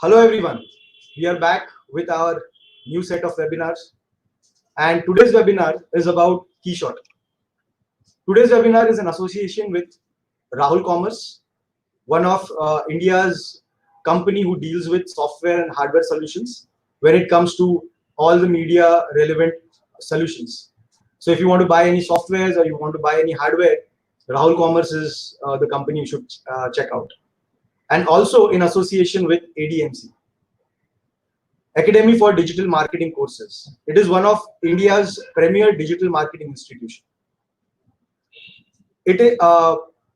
Hello everyone, we are back with our new set of webinars, and today's webinar is about KeyShot. Today's webinar is in association with Rahul Commerce, one of India's company who deals with software and hardware solutions when it comes to all the media relevant solutions. So if you want to buy any softwares or you want to buy any hardware, Rahul Commerce is the company you should check out. And also in association with ADMC. Academy for Digital Marketing Courses. It is one of India's premier digital marketing institution. It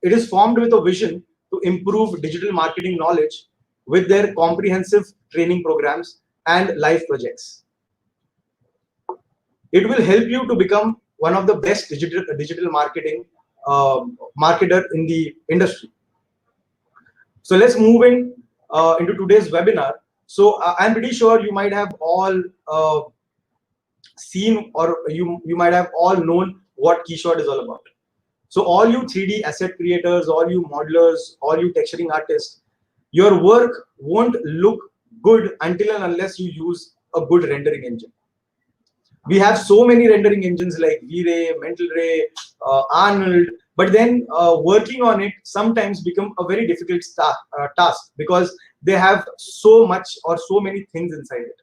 is formed with a vision to improve digital marketing knowledge with their comprehensive training programs and live projects. It will help you to become one of the best digital marketing marketer in the industry. So let's move into today's webinar. So I'm pretty sure you might have all seen, or you might have all known what KeyShot is all about. So all you 3D asset creators, all you modelers, all you texturing artists, your work won't look good until and unless you use a good rendering engine. We have so many rendering engines like V-Ray, Mental Ray, Arnold, but then working on it sometimes become a very difficult task because they have so much or so many things inside it.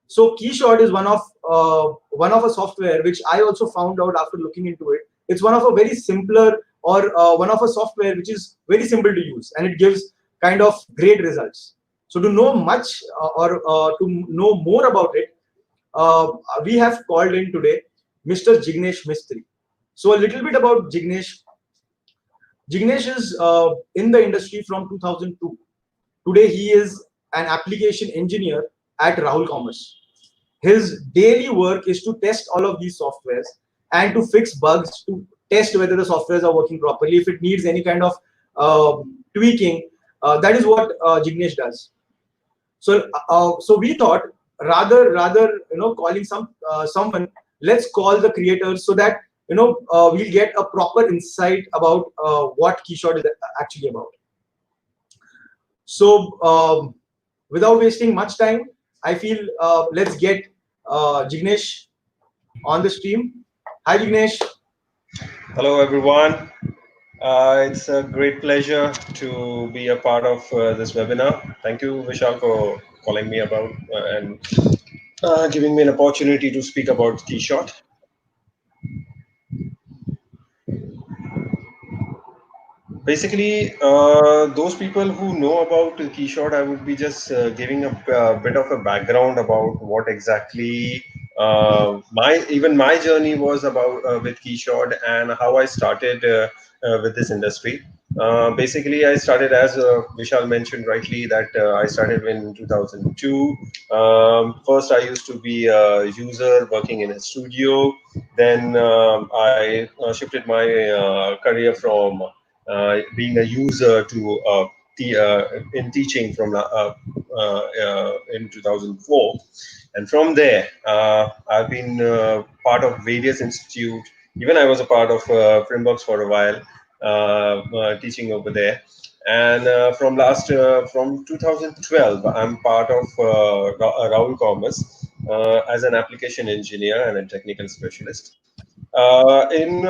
So KeyShot is one of a software which I also found out after looking into it. It's one of a very simpler or one of a software which is very simple to use, and it gives kind of great results. So to know much or to know more about it, we have called in today Mr. Jignesh Mistry. So a little bit about Jignesh. Jignesh is in the industry from 2002. Today he is an application engineer at Rahul Commerce. His daily work is to test all of these softwares and to fix bugs, to test whether the softwares are working properly. If it needs any kind of tweaking, that is what Jignesh does. So we thought rather calling someone, let's call the creators so that we'll get a proper insight about what KeyShot is actually about. So without wasting much time, I feel let's get Jignesh on the stream. Hi Jignesh. Hello everyone. It's a great pleasure to be a part of this webinar. Thank you, Vishal, for calling me about and giving me an opportunity to speak about KeyShot. Basically, those people who know about KeyShot, I would be just giving a bit of a background about what exactly my journey was about with KeyShot and how I started with this industry. Basically, I started as Vishal mentioned rightly that I started in 2002. First, I used to be a user working in a studio. Then I shifted my career from being a user to in teaching from in 2004, and from there I've been part of various institutes. Even I was a part of Frameboxx for a while, teaching over there. And from 2012, I'm part of ROM Commerce as an application engineer and a technical specialist. In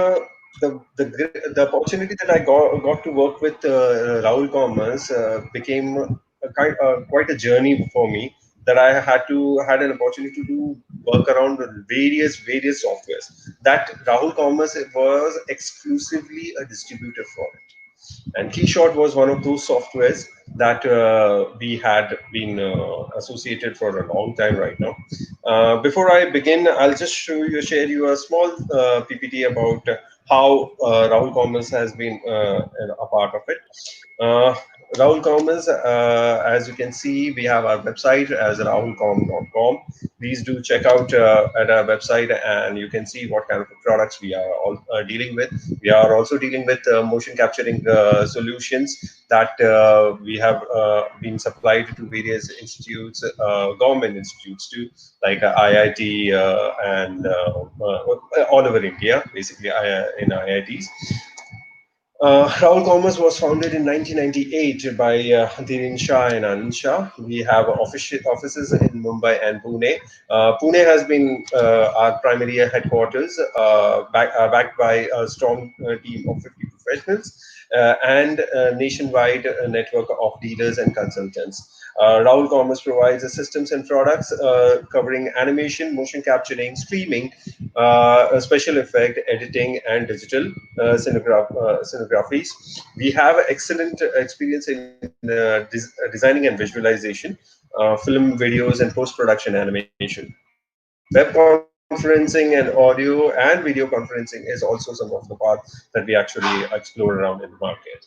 the opportunity that I got to work with Rahul Commerce became quite a journey for me, that I had an opportunity to do work around with various softwares. That Rahul Commerce was exclusively a distributor for it. And KeyShot was one of those softwares that we had been associated for a long time right now. Before I begin, I'll just share you a small PPT about how Rahul Commerce has been a part of it. Rahul Commerce, as you can see, we have our website as rahulcom.com. Please do check out at our website, and you can see what kind of products we are all dealing with. We are also dealing with motion capturing solutions that we have been supplied to various institutes, government institutes too, like IIT and all over India, basically in IITs. ROM Commerce was founded in 1998 by Dineshs and Anisha. We have offices in Mumbai and Pune. Pune has been our primary headquarters, backed by a strong team of 50 professionals and a nationwide network of dealers and consultants. Rahul Commerce provides systems and products covering animation, motion capturing, streaming, special effect, editing, and digital scenographies. We have excellent experience in designing and visualization, film, videos, and post-production animation. Web conferencing and audio and video conferencing is also some of the parts that we actually explore around in the market.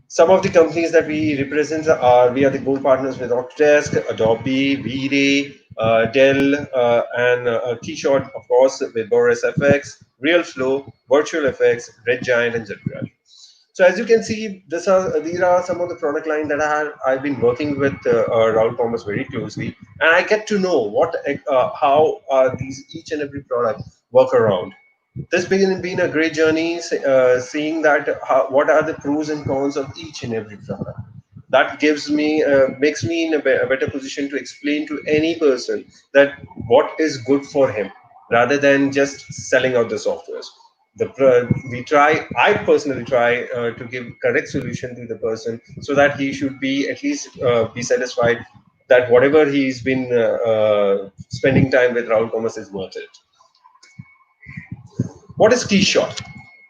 Some of the companies that we represent are we are the gold partners with Autodesk, Adobe, V-Ray, Dell, and KeyShot, of course, with Boris FX, RealFlow, Virtual FX, Red Giant, and ZBrush. So as you can see, these are some of the product line that I've been working with Raul Thomas very closely, and I get to know how these each and every product work around. This being a great journey, seeing that what are the pros and cons of each and every product. That gives me makes me in a better position to explain to any person that what is good for him, rather than just selling out the softwares. I personally try to give correct solution to the person so that he should be at least be satisfied that whatever he's been spending time with Raul Commerce is worth it. What is KeyShot?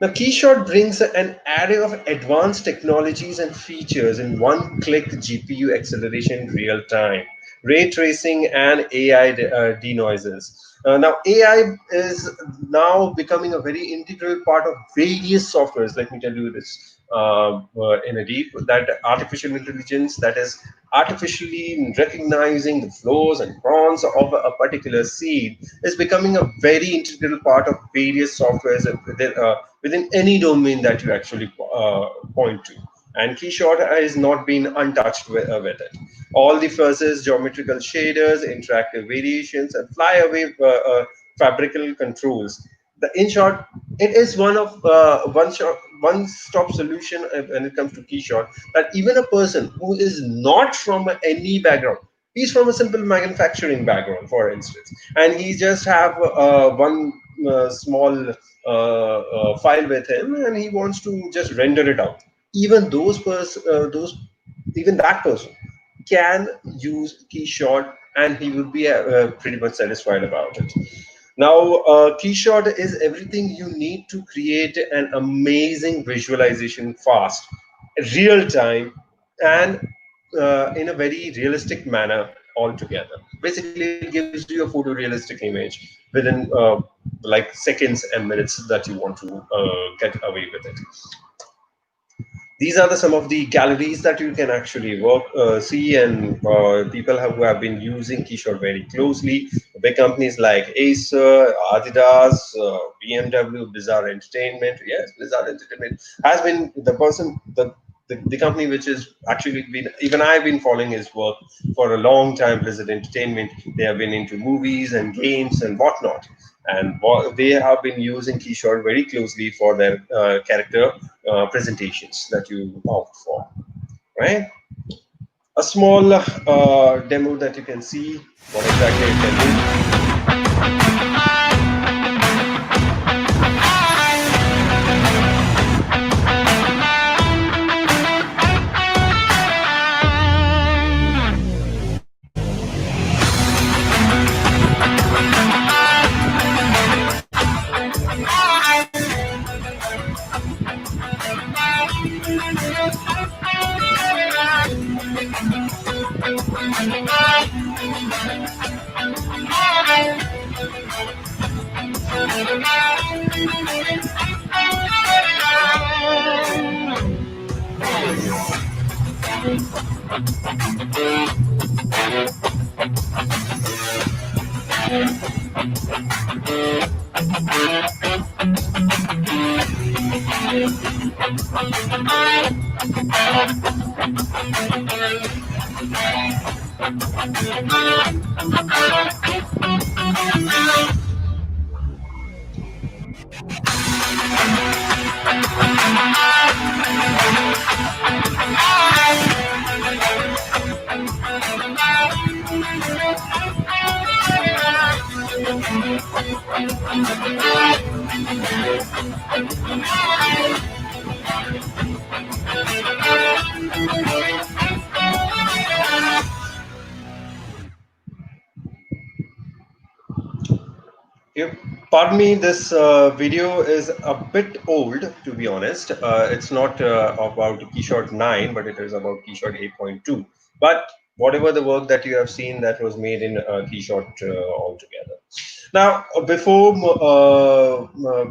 Now, KeyShot brings an array of advanced technologies and features in one click: GPU acceleration in real time, ray tracing, and AI denoisers. Now, AI is now becoming a very integral part of various softwares. Let me tell you this in a deep that artificial intelligence, that is artificially recognizing the flaws and prawns of a particular seed, is becoming a very integral part of various softwares within any domain that you actually point to. And KeyShot has not been untouched with it. All the fuzzes, geometrical shaders, interactive variations, and flyaway fabrical controls. In short, it is one stop solution when it comes to KeyShot, that even a person who is not from any background, he's from a simple manufacturing background, for instance, and he just have one small file with him, and he wants to just render it out. Even those even that person can use KeyShot, and he would be pretty much satisfied about it. Now, KeyShot is everything you need to create an amazing visualization fast, real time, and in a very realistic manner altogether. Basically, it gives you a photorealistic image within like seconds and minutes that you want to get away with it. These are some of the galleries that you can actually see, and people who have been using KeyShot very closely. Big companies like Acer, Adidas, BMW, Blizzard Entertainment. Yes, Blizzard Entertainment has been the company which is actually been, even I've been following his work for a long time. Blizzard Entertainment, they have been into movies and games and whatnot, and they have been using KeyShot very closely for their character presentations that you opt for, right? A small demo that you can see what exactly it can do. You, pardon me, this video is a bit old, to be honest. It's not about KeyShot 9, but it is about KeyShot 8.2. But whatever the work that you have seen, that was made in KeyShot altogether. Now,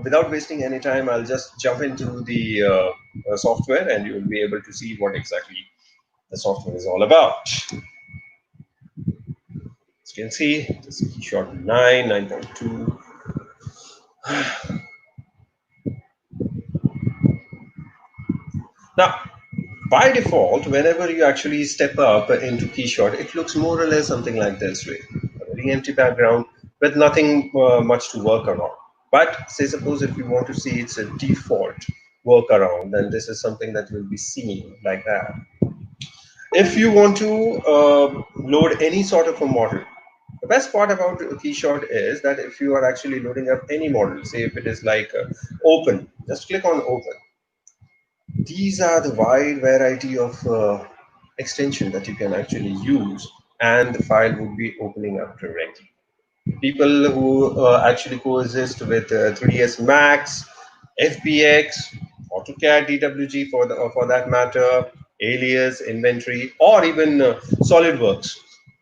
without wasting any time, I'll just jump into the software, and you'll be able to see what exactly the software is all about. As you can see, this is KeyShot 9, 9.2. Now, by default, whenever you actually step up into KeyShot, it looks more or less something like this way. A very empty background with nothing much to work around. But say suppose if you want to see its a default workaround, then this is something that you'll be seeing like that. If you want to load any sort of a model, the best part about KeyShot is that if you are actually loading up any model, say if it is like open, just click on open. These are the wide variety of extension that you can actually use, and the file would be opening up directly. People who actually coexist with 3ds Max, FBX, AutoCAD, DWG for that matter, Alias, Inventory, or even SolidWorks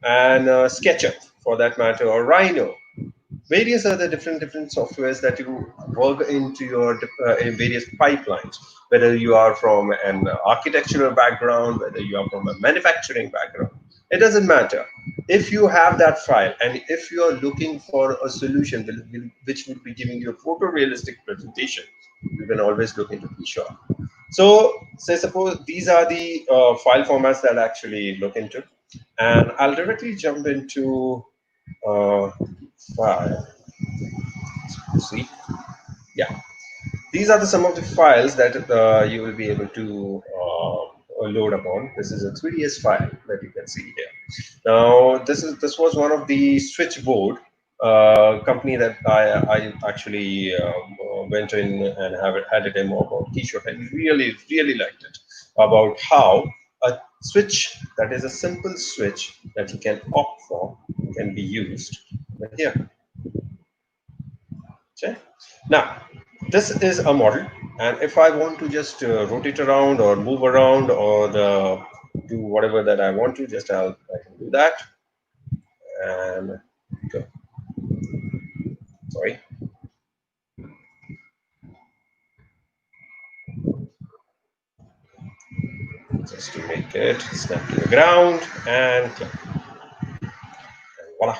and SketchUp for that matter, or Rhino. Various other different softwares that you work into your in various pipelines, whether you are from an architectural background, whether you are from a manufacturing background, it doesn't matter. If you have that file and if you are looking for a solution which will be giving you a photorealistic presentation, you can always look into KeyShot. So say suppose these are the file formats that I actually look into, and I'll directly jump into file. See, yeah, these are some of the files that you will be able to load upon. This is a 3ds file that you can see here. Now this was one of the switchboard company that I actually went in and had a demo about KeyShot, and really liked it, about how a switch that is a simple switch that you can opt for can be used here. Okay. Now, this is a model, and if I want to just rotate around or move around or do whatever that I want to, I can do that. And go. Sorry. Just to make it snap to the ground and click. And voila.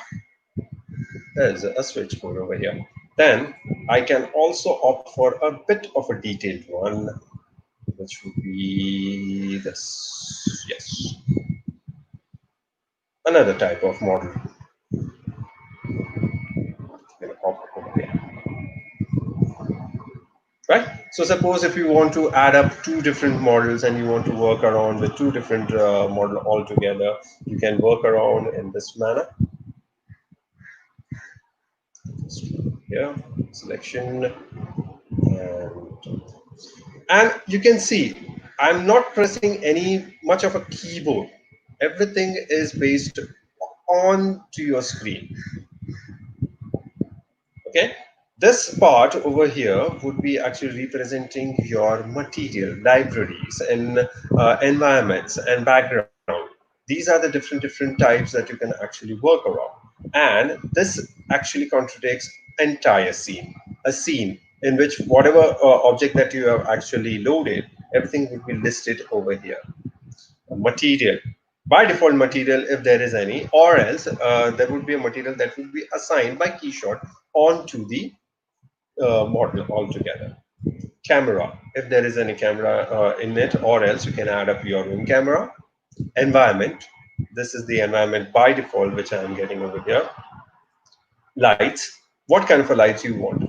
There's a switchboard over here. Then I can also opt for a bit of a detailed one, which would be this. Yes. Another type of model. Right? So suppose if you want to add up two different models and you want to work around with two different model altogether, you can work around in this manner. Here, selection, and you can see I'm not pressing any much of a keyboard. Everything is based on to your screen. Okay, this part over here would be actually representing your material, libraries, and environments and background. These are the different types that you can actually work around. And this actually contradicts entire scene, a scene in which whatever object that you have actually loaded, everything would be listed over here. Material, by default material if there is any, or else there would be a material that would be assigned by KeyShot onto the model altogether. Camera, if there is any camera in it, or else you can add up your own camera. Environment, this is the environment by default which I am getting over here. Lights, what kind of a lights you want.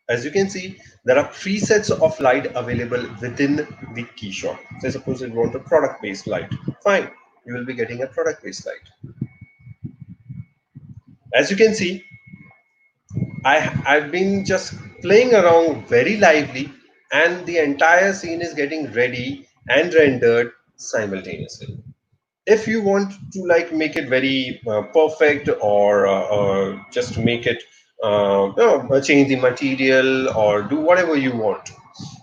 As you can see, there are presets of light available within the KeyShot. So suppose you want a product-based light, fine, you will be getting a product-based light. As you can see, I've been just playing around very lively, and the entire scene is getting ready and rendered simultaneously. If you want to like make it very perfect, or just to make it change the material or do whatever you want.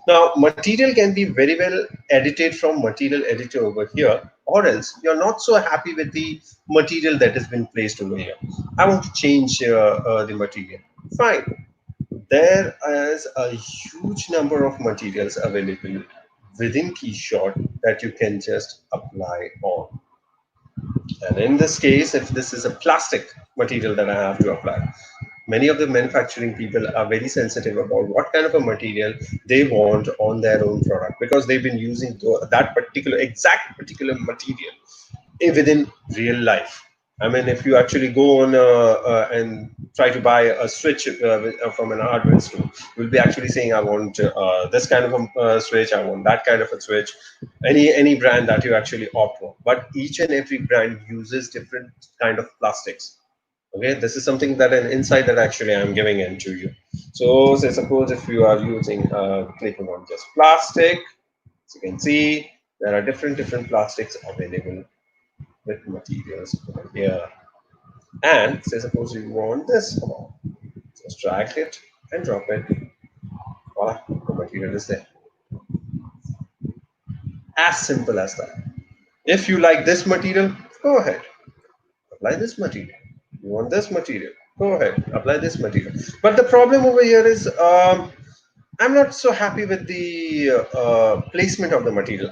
Now material can be very well edited from material editor over here, or else you're not so happy with the material that has been placed over here. I want to change the material, fine. There is a huge number of materials available within KeyShot that you can just apply on. And in this case, if this is a plastic material that I have to apply, many of the manufacturing people are very sensitive about what kind of a material they want on their own product, because they've been using that particular exact particular material within real life. I mean, if you actually go on and try to buy a switch from an hardware store, you'll be actually saying, "I want this kind of a switch. I want that kind of a switch." Any brand that you actually opt for, but each and every brand uses different kind of plastics. Okay, this is something that an insight that actually I'm giving into you. So, say suppose if you are using clicking on just plastic, as you can see, there are different plastics available with materials over here. And say suppose you want this amount, just drag it and drop it. Voila, the material is there. As simple as that. If you like this material, go ahead, apply this material. You want this material, go ahead, apply this material. But the problem over here is I'm not so happy with the placement of the material.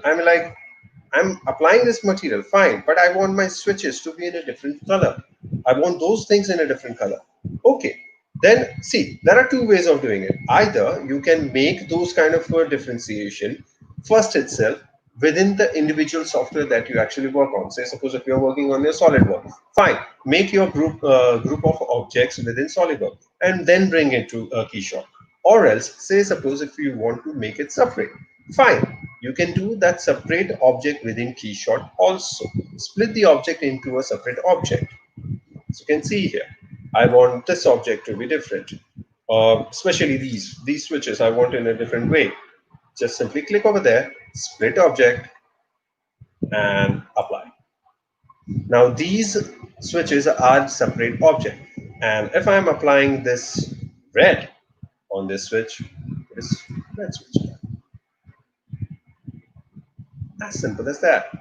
I'm applying this material, fine, but I want my switches to be in a different color. I want those things in a different color. Okay, then see, there are two ways of doing it. Either you can make those kind of differentiation first itself within the individual software that you actually work on. Say, suppose if you're working on your SolidWorks, fine, make your group of objects within SolidWorks and then bring it to KeyShot. Or else, say, suppose if you want to make it separate, fine, you can do that separate object within KeyShot also. Split the object into a separate object. So you can see here, I want this object to be different. Especially these switches, I want in a different way. Just simply click over there, split object, and apply. Now these switches are separate object. And if I'm applying this red on this switch, it is red switch. As simple as that.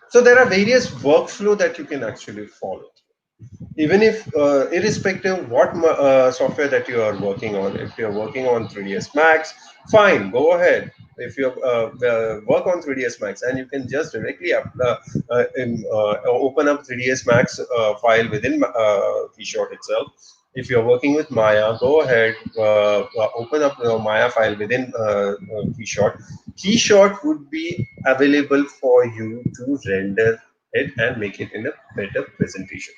So there are various workflow that you can actually follow. Even if irrespective what software that you are working on, if you're working on 3ds Max, fine, go ahead. If you work on 3ds Max, and you can just directly open up 3ds Max file within KeyShot itself. If you're working with Maya, go ahead, open up your Maya file within KeyShot. KeyShot would be available for you to render it and make it in a better presentation.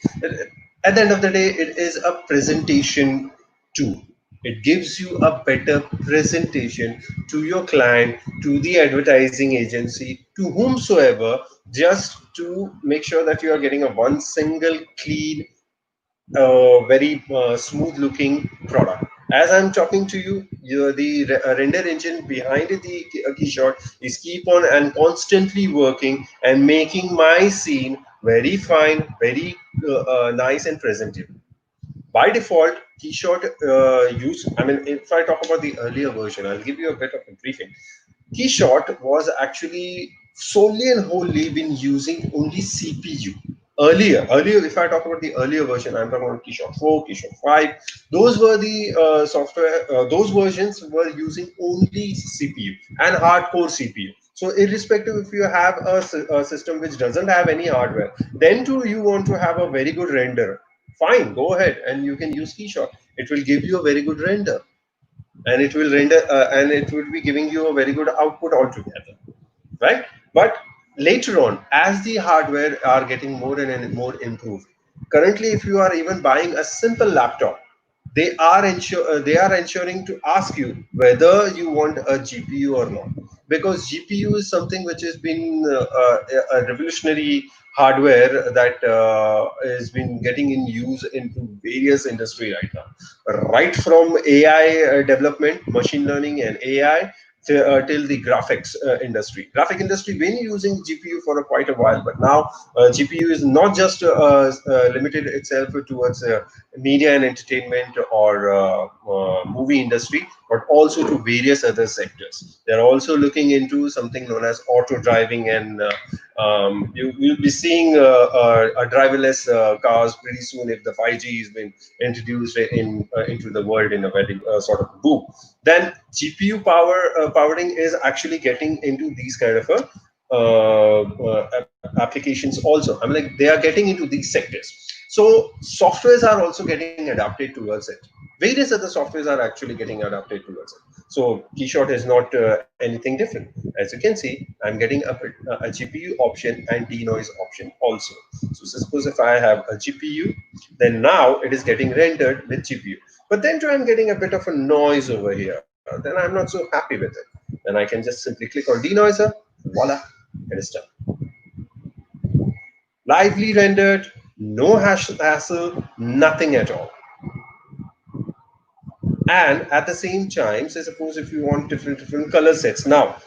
At the end of the day, it is a presentation tool. It gives you a better presentation to your client, to the advertising agency, to whomsoever, just to make sure that you are getting a one single clean, very smooth looking product. As I'm talking to you, the render engine behind the KeyShot is keep on and constantly working and making my scene very fine, very nice and presentable. By default, KeyShot I mean, if I talk about the earlier version, I'll give you a bit of a briefing. KeyShot was actually solely and wholly been using only CPU. Earlier, if I talk about the earlier version, I'm talking about KeyShot 4, KeyShot 5. Those were the software. Those versions were using only CPU and hardcore CPU. So, irrespective if you have a system which doesn't have any hardware, then too you want to have a very good render. Fine, go ahead and you can use KeyShot. It will give you a very good render, and it will render and it will be giving you a very good output altogether, right? But later on, as the hardware are getting more and more improved, Currently, if you are even buying a simple laptop, they are ensuring to ask you whether you want a GPU or not, because GPU is something which has been a revolutionary hardware that has been getting in use into various industry right now, right from AI development, machine learning, and AI till the graphics industry. Graphic industry been using GPU for quite a while, but now GPU is not just limited itself towards media and entertainment or movie industry, but also to various other sectors. They're also looking into something known as auto driving, and you'll be seeing a driverless cars pretty soon if the 5G has been introduced into the world in a very sort of boom. Then GPU powering is actually getting into these kind of applications also. I mean, like they are getting into these sectors. So softwares are also getting adapted towards it. Various other softwares are actually getting adapted towards it. So KeyShot is not anything different. As you can see, I'm getting a GPU option and denoise option also. So suppose if I have a GPU, then now it is getting rendered with GPU. But then too, I'm getting a bit of a noise over here. Then I'm not so happy with it. Then I can just simply click on denoiser. Voila, it is done. Lively rendered, no hassle, nothing at all. And at the same time, say suppose if you want different color sets. Now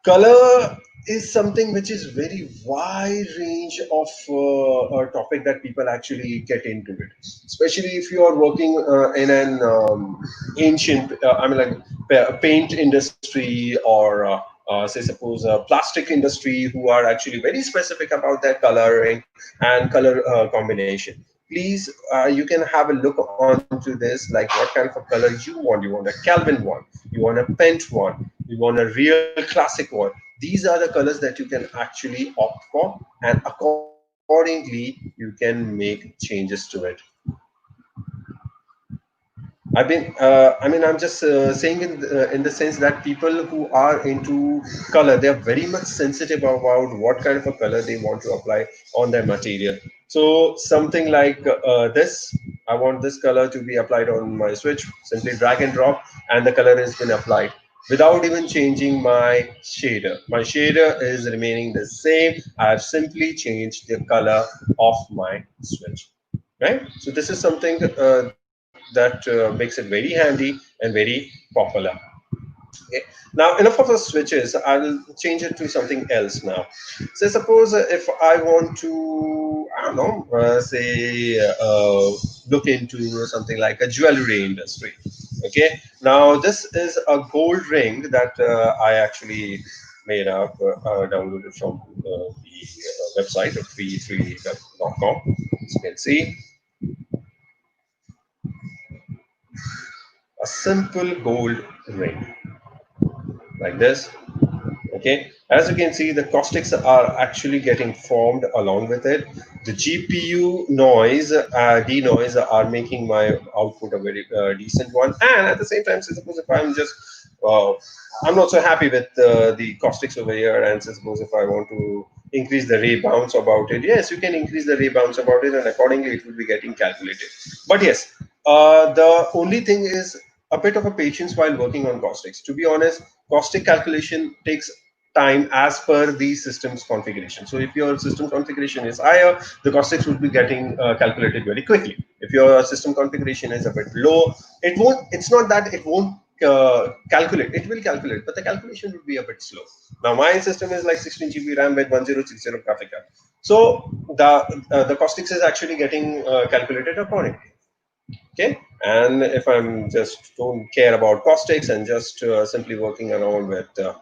color is something which is very wide range of a topic that people actually get into it, especially if you are working in an ancient I mean like paint industry, or say suppose a plastic industry, who are actually very specific about their coloring and color combination. Please, you can have a look onto this, like what kind of a color you want. You want a Calvin one, you want a Pent one, you want a real classic one. These are the colors that you can actually opt for, and accordingly you can make changes to it. I mean, I'm just saying in the sense that people who are into color, they are very much sensitive about what kind of a color they want to apply on their material. So something like this, I want this color to be applied on my switch. Simply drag and drop, and the color has been applied without even changing my shader. My shader is remaining the same. I have simply changed the color of my switch. Right. So this is something that makes it very handy and very popular. Okay. Now, enough of the switches. I'll change it to something else now. So, suppose if I want to, I don't know, say, look into something like a jewelry industry. Okay. Now, this is a gold ring that I actually made up, downloaded from the website of 3.com. As you can see, a simple gold ring like this. Okay, as you can see, the caustics are actually getting formed along with it. The GPU noise, denoise, are making my output a very decent one. And at the same time, so suppose if I'm just uh, I'm not so happy with the caustics over here, and so suppose if I want to increase the ray bounce about it, yes, you can increase the ray bounce about it, and accordingly it will be getting calculated. But yes, the only thing is a bit of a patience while working on caustics. To be honest, caustic calculation takes time as per the system's configuration. So if your system configuration is higher, the caustics would be getting calculated very quickly. If your system configuration is a bit low, it won't. It's not that it won't calculate. It will calculate, but the calculation will be a bit slow. Now my system is like 16 GB RAM with 1060 graphic card. So the caustics is actually getting calculated accordingly. Okay, and if I'm just don't care about caustics and just simply working around with the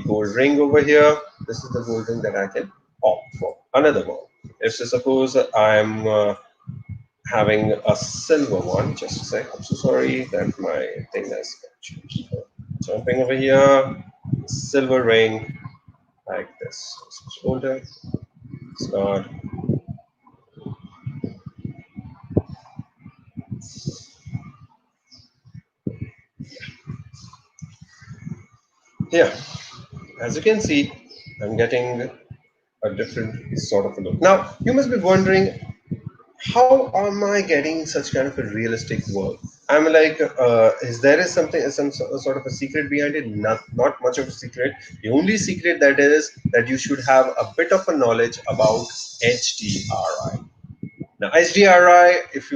gold ring over here, this is the gold ring that I can opt for. Another one, if so suppose I'm having a silver one, just a sec, I'm so sorry that my thing has jumping over here. Silver ring like this. Shoulder, start. Here, as you can see, I'm getting a different sort of a look. Now, you must be wondering, how am I getting such kind of a realistic work? I'm like, is there is something, sort of a secret behind it? Not much of a secret. The only secret that is that you should have a bit of a knowledge about HDRI. Now, HDRI, if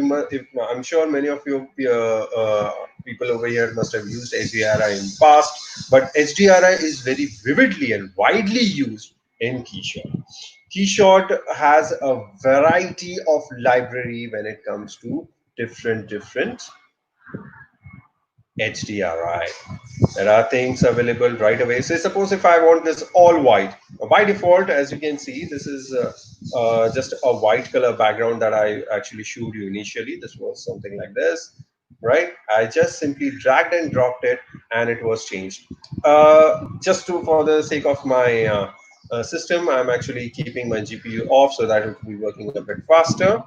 I'm sure many of you people over here must have used HDRI in past, but HDRI is very vividly and widely used in KeyShot. KeyShot has a variety of library when it comes to different HDRI. There are things available right away. So suppose if I want this all white, by default, as you can see, this is just a white color background that I actually showed you initially. This was something like this, right? I just simply dragged and dropped it and it was changed. Just for the sake of my system, I'm actually keeping my GPU off so that it will be working a bit faster.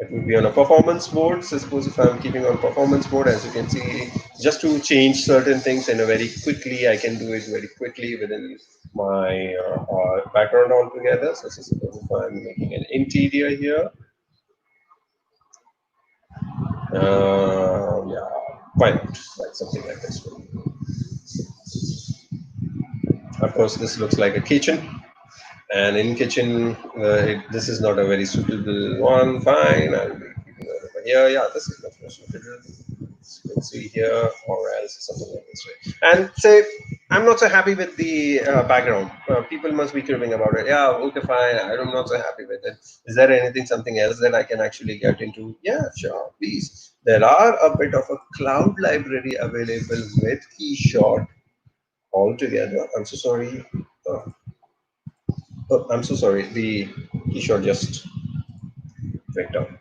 It will be on a performance mode. So suppose if I'm keeping on performance mode, as you can see, just to change certain things in a very quickly, I can do it very quickly within my background altogether. So suppose if I'm making an interior here, yeah, why not? Like something like this. Of course, this looks like a kitchen. And in kitchen, this is not a very suitable one. Fine, I'll be keeping it over here. Yeah, this is much more suitable. You can see here, or else something like this way. And say, I'm not so happy with the background. People must be cribbing about it. Yeah, okay, fine. I'm not so happy with it. Is there anything, something else that I can actually get into? Yeah, sure, please. There are a bit of a cloud library available with KeyShot altogether. I'm so sorry. Uh, Oh, I'm so sorry. The keyshot just went down.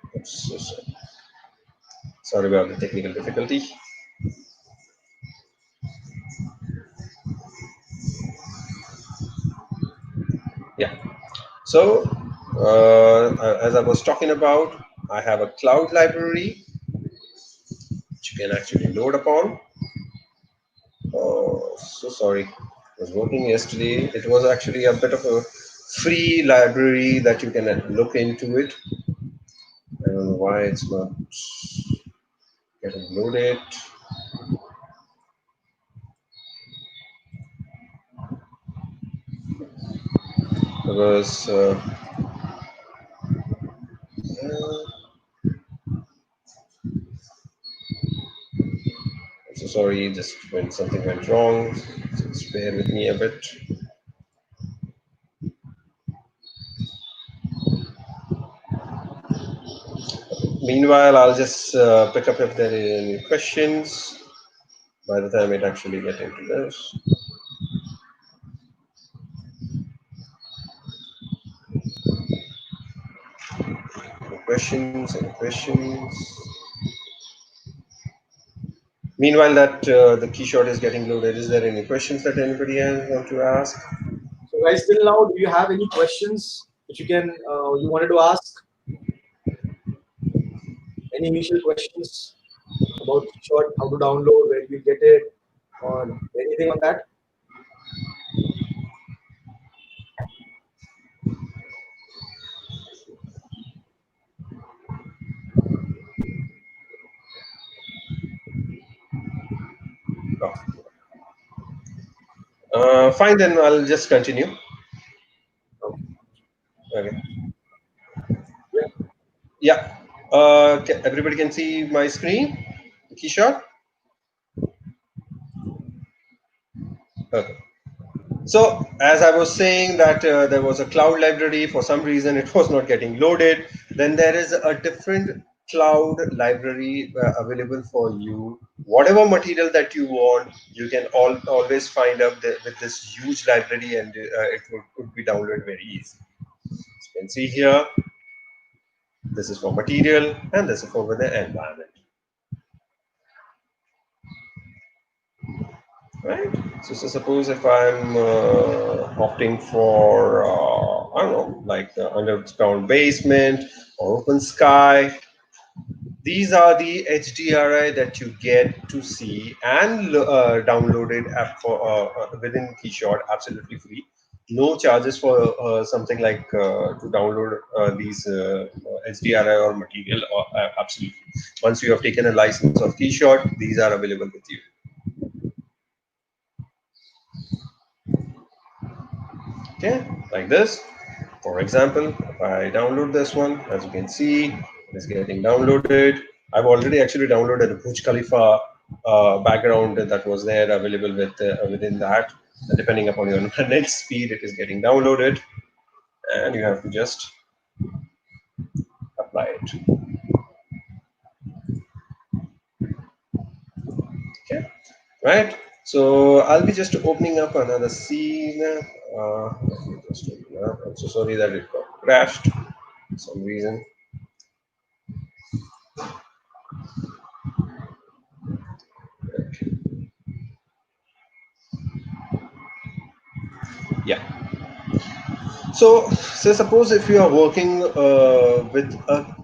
Sorry about the technical difficulty. Yeah. So, as I was talking about, I have a cloud library which you can actually load upon. Oh, so sorry. It was working yesterday. It was actually a bit of a free library that you can look into it. I don't know why it's not getting loaded. Because I'm so sorry, just when something went wrong, so just bear with me a bit. Meanwhile, I'll just pick up if there are any questions by the time it actually get into this. Any questions? Any questions? Meanwhile, that the keyshot is getting loaded, is there any questions that anybody else want to ask? So guys, till now, do you have any questions which you wanted to ask? Any initial questions about KeyShot, how to download, where you get it, or anything on that? Fine, then I'll just continue. Okay. Okay. Yeah. Yeah. Everybody can see my screen. Keyshot. Okay. So as I was saying that there was a cloud library, for some reason it was not getting loaded. Then there is a different cloud library available for you. Whatever material that you want, you can always find up with this huge library, and it could be downloaded very easy. As you can see here, this is for material and this is for the environment. Right. So suppose if I'm opting for I don't know, like the underground basement or open sky, these are the HDRI that you get to see and downloaded app for within KeyShot absolutely free. no charges for something like to download these HDRI or material, or absolutely. Once you have taken a license of KeyShot, these are available with you. Okay, like this. For example, if I download this one, as you can see, it is getting downloaded. I've already actually downloaded the Burj Khalifa background that was there available within that. And depending upon your net speed, it is getting downloaded, and you have to just apply it. Okay, right. So I'll be just opening up another scene. Let me just open up. I'm so sorry that it got crashed for some reason. Yeah. So, say suppose if you are working with a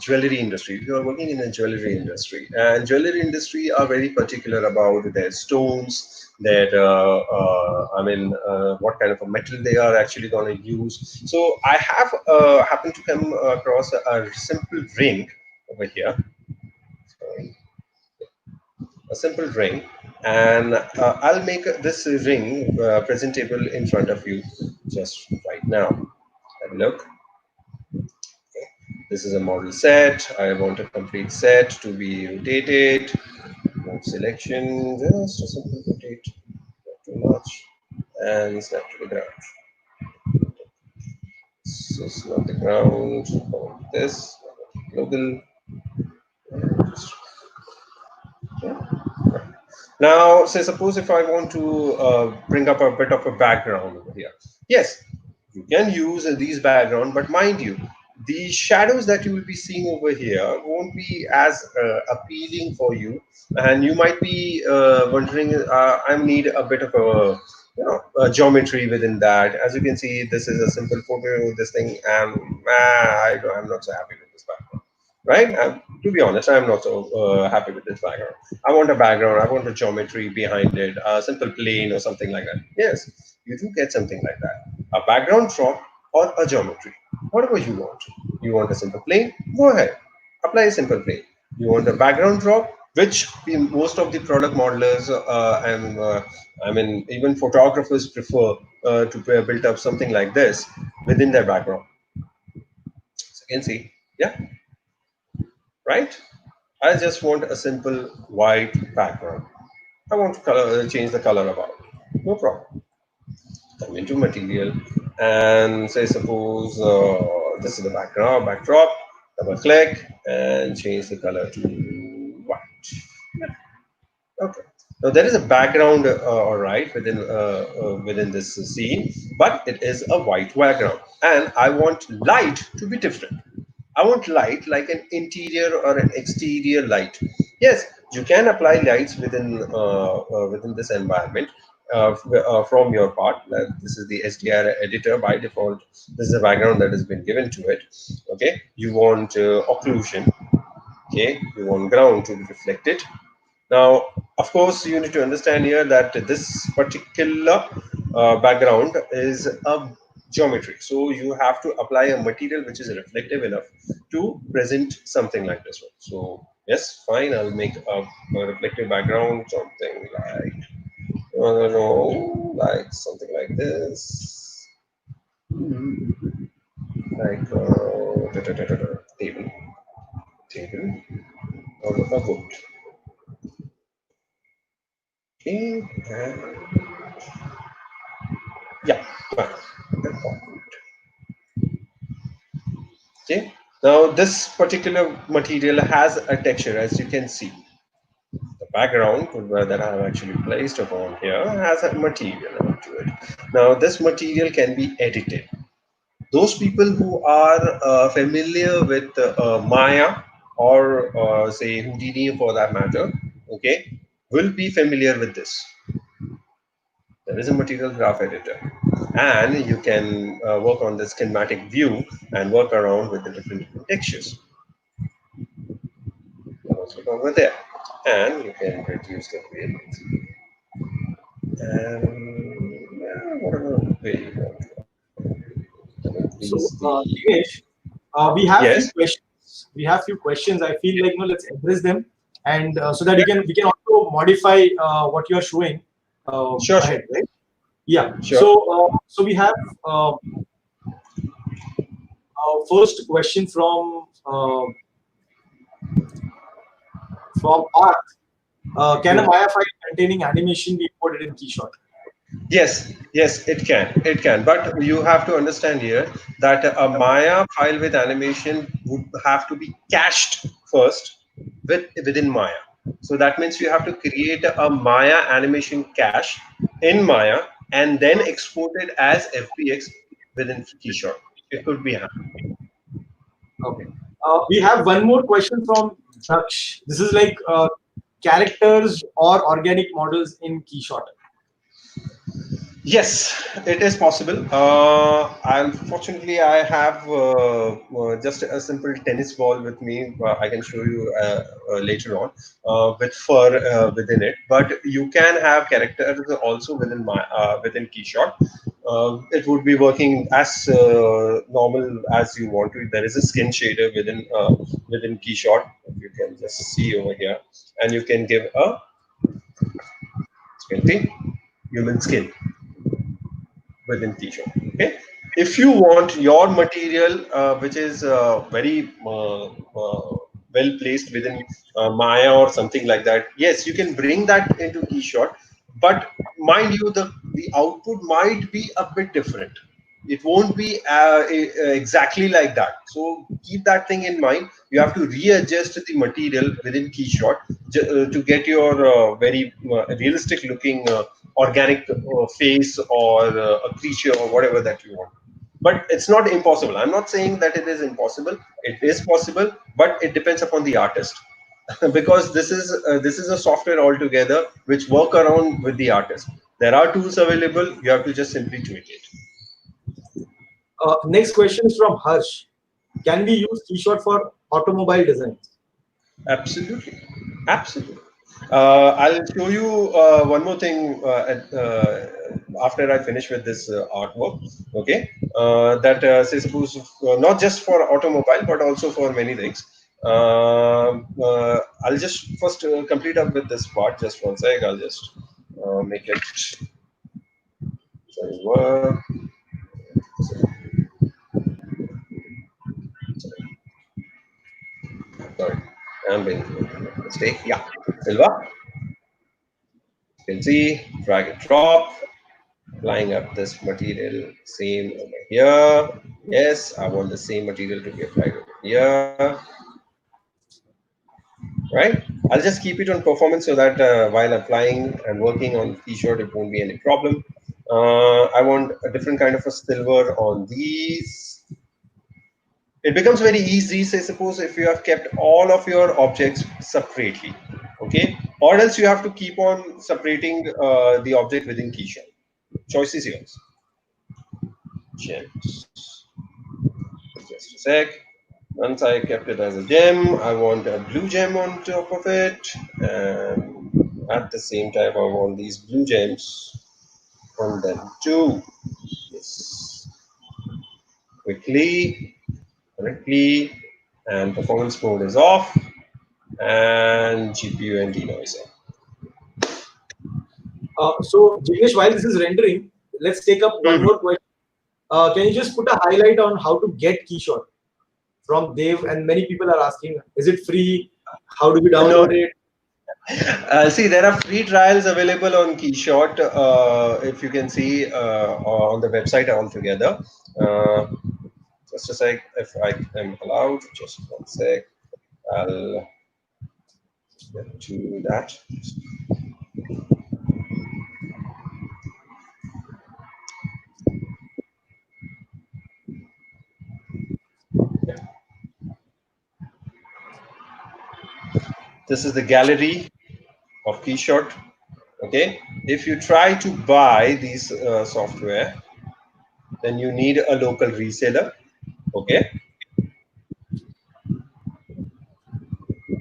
jewelry industry. If you are working in a jewelry industry, and jewelry industry are very particular about their stones, their what kind of a metal they are actually going to use. So I have happened to come across a simple ring over here. Sorry, a simple ring, and I'll make this ring presentable in front of you just right now. Have a look. This is a model set. I want a complete set to be rotated. Move selection, just a simple rotate, not too much, and snap to the ground. So snap the ground, this, global. Yeah. Now, say suppose if I want to bring up a bit of a background over here. Yes, you can use these background, but mind you, the shadows that you will be seeing over here won't be as appealing for you, and you might be wondering, I need a bit of a a geometry within that. As you can see, this is a simple photo, this thing, and I'm not so happy with this background, right? To be honest, I'm not so happy with this background. I want a background, I want a geometry behind it, a simple plane or something like that. Yes, you do get something like that. A background drop or a geometry, whatever you want. You want a simple plane? Go ahead, apply a simple plane. You want a background drop, which most of the product modelers and I mean even photographers prefer to build up something like this within their background. So you can see, yeah, right? I just want a simple white background. I want to change the color about it. No problem. Come into material and say suppose this is the backdrop. Double click and change the color to white. Okay. Now there is a background, all right, within this scene, but it is a white background, and I want light to be different. I want light like an interior or an exterior light. Yes, you can apply lights within this environment from your part. This is the SDR editor by default. This is the background that has been given to it. Okay, you want occlusion. Okay, you want ground to be reflected. Now, of course, you need to understand here that this particular background is a geometry. So you have to apply a material which is reflective enough to present something like this one. So yes, fine, I'll make a reflective background, something like, I don't know, like something like this, like table, table, or a boat. Okay, and yeah, fine. Okay. Now this particular material has a texture, as you can see. The background that I have actually placed upon here has a material onto it. Now this material can be edited. Those people who are familiar with Maya or say Houdini for that matter, okay, will be familiar with this. There is a material graph editor, and you can work on the schematic view and work around with the different textures. Click over there, and you can reduce the width and whatever way you want to So, increase the. Dinesh, we have few Yes. questions. We have few questions. I feel like let's address them, and so that Yeah. we can also modify what you are showing Sure. Sure. ahead, right? Yeah. Sure. So we have first question from Art. Can a Hmm. Maya file containing animation be imported in KeyShot? Yes, yes, it can. It can. But you have to understand here that a Maya file with animation would have to be cached first within Maya. So that means you have to create a Maya animation cache in Maya and then export it as FBX within KeyShot. It could be happening. Okay. We have one more question from Daksh. This is like characters or organic models in KeyShot. Yes, it is possible. Unfortunately, I have just a simple tennis ball with me. I can show you later on with fur within it. But you can have characters also within KeyShot. It would be working as normal as you want to. There is a skin shader within KeyShot. You can just see over here, and you can give a squinty human skin within t-shirt. Okay, if you want your material which is very well placed within Maya or something like that, yes, you can bring that into t-shirt, but mind you, the output might be a bit different. It won't be exactly like that. So keep that thing in mind. You have to readjust the material within KeyShot to get your very realistic looking organic face or a creature or whatever that you want. But it's not impossible. I'm not saying that it is impossible. It is possible, but it depends upon the artist. Because this is a software altogether which work around with the artist. There are tools available. You have to just simply tweak it. Next question is from Harsh. Can we use KeyShot for automobile designs? Absolutely, absolutely. I'll show you one more thing after I finish with this artwork. Okay, that say suppose not just for automobile but also for many things. I'll just first complete up with this part. Just one sec. I'll just make it sorry, work. Sorry, I'm being mistake. Yeah, Silva. You can see drag and drop. Applying up this material same over here. Yes, I want the same material to be applied over here, right? I'll just keep it on performance so that while applying and working on t-shirt it won't be any problem. I want a different kind of a silver on these. It becomes very easy, say suppose if you have kept all of your objects separately, okay, or else you have to keep on separating the object within KeyShot. Choice is yours. Gems. Just a sec. Once I kept it as a gem, I want a blue gem on top of it, and at the same time, I want these blue gems on them too. Yes, quickly, correctly, and performance mode is off, and GPU and denoiser. So, Jignesh, while this is rendering, let's take up one more question. Can you just put a highlight on how to get KeyShot from Dev? And many people are asking, is it free? How do we No, download it? see, there are free trials available on KeyShot. If you can see on the website altogether. Uh, just a sec, if I am allowed, just one sec. I'll get to that. Yeah. This is the gallery of KeyShot. Okay, if you try to buy these software, then you need a local reseller. Okay,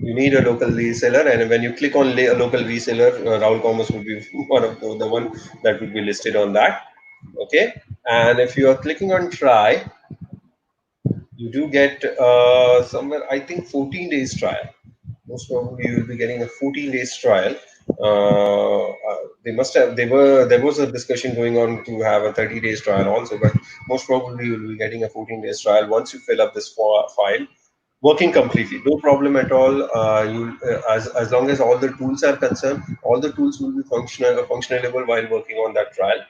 you need a local reseller, and when you click on a local reseller, Rahul Commerce would be one of the one that would be listed on that. Okay, and if you are clicking on try, you do get somewhere, I think, 14 days trial. Most probably you will be getting a 14 days trial. They must have, there was a discussion going on to have a 30 days trial also, but most probably you will be getting a 14 days trial once you fill up this file, working completely, no problem at all. You as long as all the tools are concerned, all the tools will be functionable while working on that trial.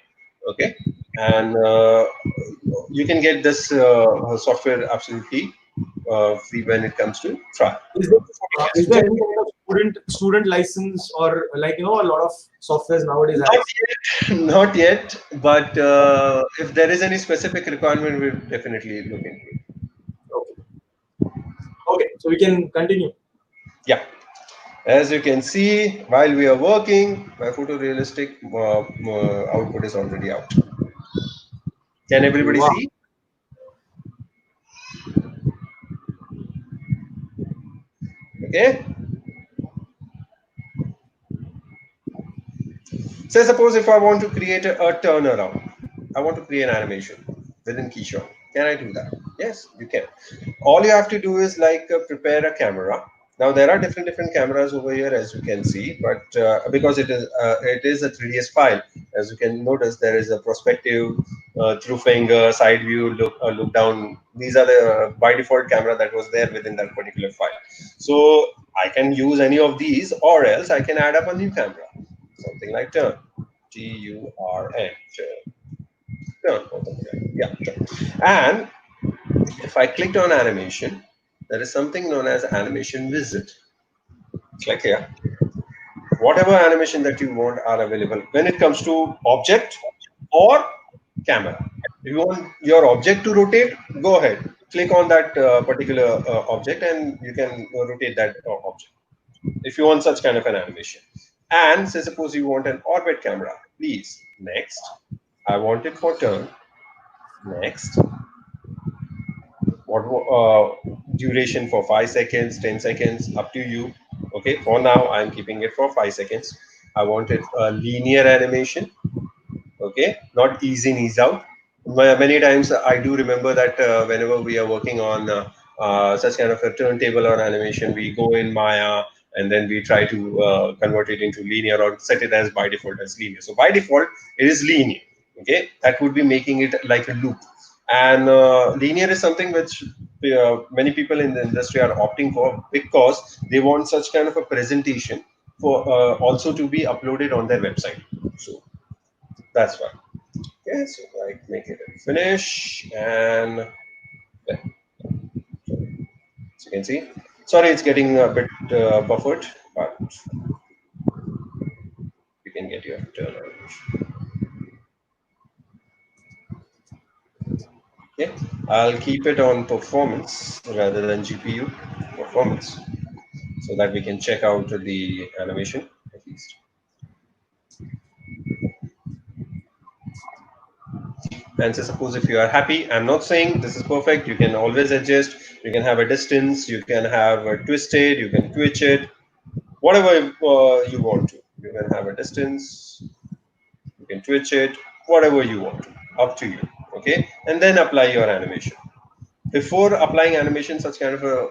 Okay, and you can get this software absolutely free when it comes to trial. Is there, Okay, is so there any kind of student license, or like a lot of softwares nowadays not has? yet, not yet, but if there is any specific requirement, we'll definitely look into it. Okay. Okay, so we can continue. Yeah. As you can see, while we are working, my photorealistic output is already out. Can everybody Wow. see? Okay. So suppose if I want to create a turnaround, I want to create an animation within KeyShot. Can I do that? Yes, you can. All you have to do is like prepare a camera. Now there are different cameras over here, as you can see, but because it is a 3ds file, as you can notice, there is a perspective, through finger, side view, look down. These are the by default camera that was there within that particular file. So I can use any of these, or else I can add up a new camera, something like turn, turn, turn, yeah, turn. And if I clicked on animation, there is something known as animation visit. Click here. Whatever animation that you want are available when it comes to object or camera. If you want your object to rotate, go ahead. Click on that particular object and you can rotate that object. If you want such kind of an animation. And say suppose you want an orbit camera, please, next. I want it for turn, next. What duration for 5 seconds, 10 seconds, up to you. Okay, for now I'm keeping it for 5 seconds. I wanted a linear animation. Okay, not ease in, ease out. Many times I do remember that whenever we are working on such kind of a turntable or animation, we go in Maya and then we try to convert it into linear or set it as by default as linear. So by default it is linear. Okay, that would be making it like a loop. And linear is something which many people in the industry are opting for because they want such kind of a presentation for also to be uploaded on their website. So that's why. Okay, so I make it a finish and there. So you can see. Sorry, it's getting a bit buffered, but you can get your turnaround. Okay, I'll keep it on performance rather than GPU performance, so that we can check out the animation at least. And so suppose if you are happy, I'm not saying this is perfect. You can always adjust. You can have a distance. You can have a twisted. You can twitch it. Whatever you want to. You can have a distance. You can twitch it. Whatever you want to. Up to you. Okay, and then apply your animation. Before applying animation, such kind of a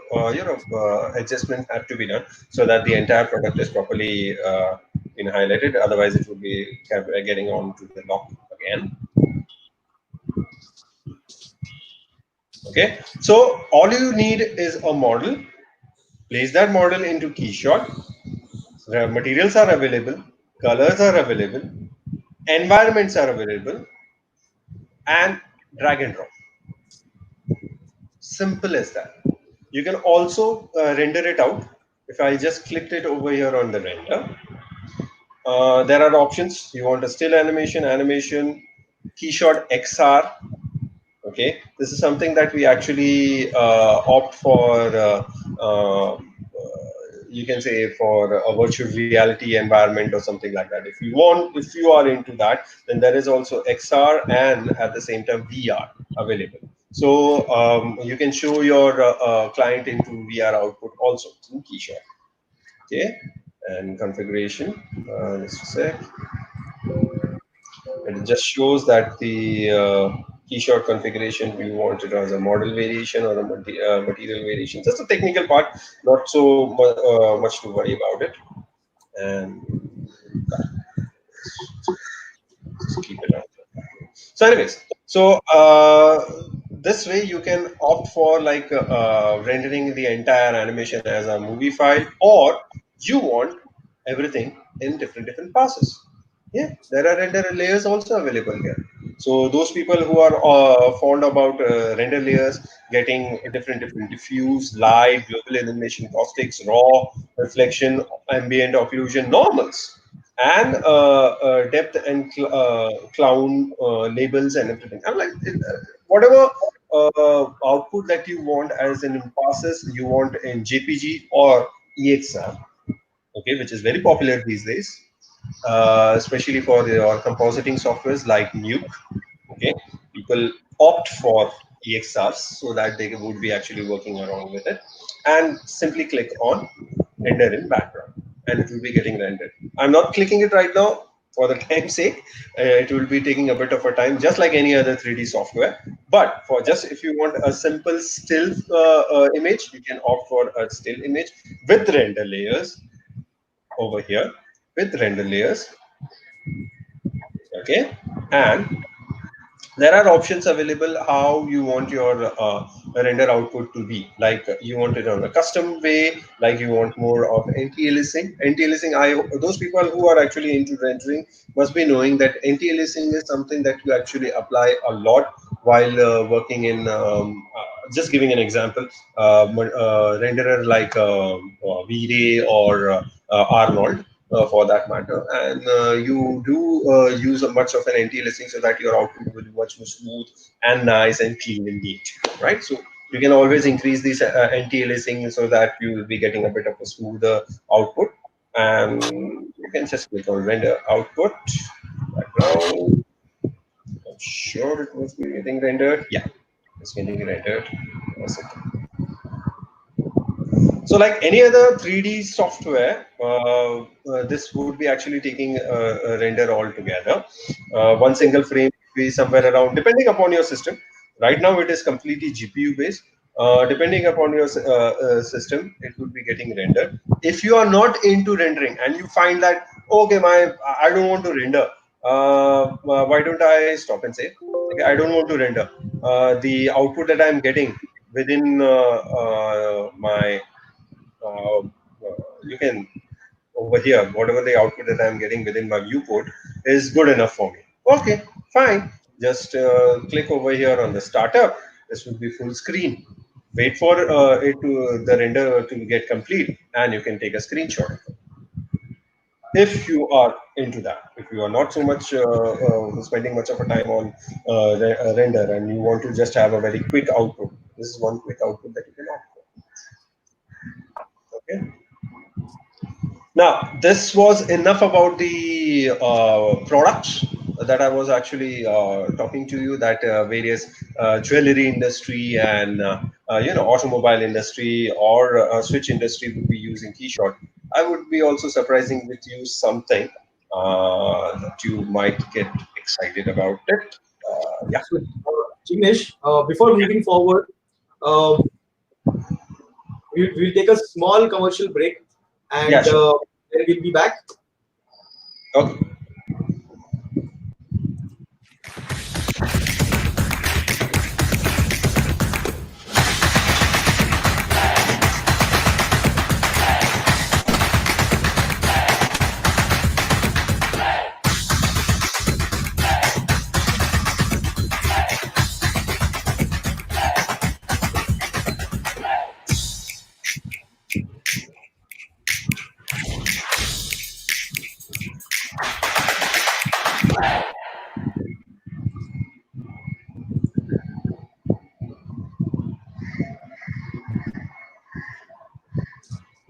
adjustment have to be done so that the entire product is properly highlighted. Otherwise, it would be getting on to the lock again. Okay, so all you need is a model. Place that model into KeyShot. The materials are available, colors are available, environments are available, and drag and drop. Simple as that. You can also render it out. If I just clicked it over here on the render, there are options. You want a still animation, KeyShot XR. Okay, this is something that we actually opt for. You can say for a virtual reality environment or something like that. If you are into that, then there is also XR and at the same time VR available. So you can show your client into VR output also in KeyShot. Okay, and configuration. Just a sec. and just shows that the KeyShot configuration we want it as a model variation or a material variation. Just a technical part, not so much to worry about it. And just keep it on. So, anyways, so this way you can opt for like rendering the entire animation as a movie file, or you want everything in different passes. Yeah, there are render layers also available here. So those people who are fond about render layers, getting different diffuse, light, global illumination, caustics, raw, reflection, ambient occlusion, normals, and depth and clown labels and everything. I'm like, whatever output that you want as an passes, you want in JPG or EXR, okay, which is very popular these days, especially for your compositing softwares like Nuke. Okay, people opt for EXRs so that they would be actually working around with it, and simply click on render in background, and it will be getting rendered. I'm not clicking it right now for the time's sake. It will be taking a bit of a time, just like any other 3D software. But for just if you want a simple still image, you can opt for a still image with render layers over here, with render layers. Okay, and there are options available how you want your render output to be. Like you want it on a custom way, like you want more of anti-aliasing. Anti-aliasing, I those people who are actually into rendering must be knowing that anti-aliasing is something that you actually apply a lot while working in. Just giving an example, renderer like V-Ray or Arnold, for that matter, and you do use much of an anti-aliasing so that your output will be much more smooth and nice and clean and neat, right? So you can always increase this anti-aliasing so that you will be getting a bit of a smoother output, and you can just click on render output background. I'm sure it was getting rendered. Yeah, it's getting rendered. One second. So, like any other 3D software, this would be actually taking a render altogether. One single frame will be somewhere around, depending upon your system. Right now, it is completely GPU based. Depending upon your system, it would be getting rendered. If you are not into rendering and you find that, okay, I don't want to render, why don't I stop and say, okay, I don't want to render. The output that I'm getting within my you can over here, whatever the output that I'm getting within my viewport is good enough for me. Okay, fine. Just click over here on the startup. This will be full screen. Wait for the render to get complete, and you can take a screenshot. If you are into that, if you are not so much spending much of a time on render, and you want to just have a very quick output, this is one quick output that you can opt for. Okay. Now, this was enough about the products that I was actually talking to you. That various jewelry industry and automobile industry or switch industry would be using KeyShot. I would be also surprising with you something that you might get excited about it. Yeah. So, Jignesh, before moving forward, uh, we'll take a small commercial break, Yeah. and Sure. then we'll be back. Okay.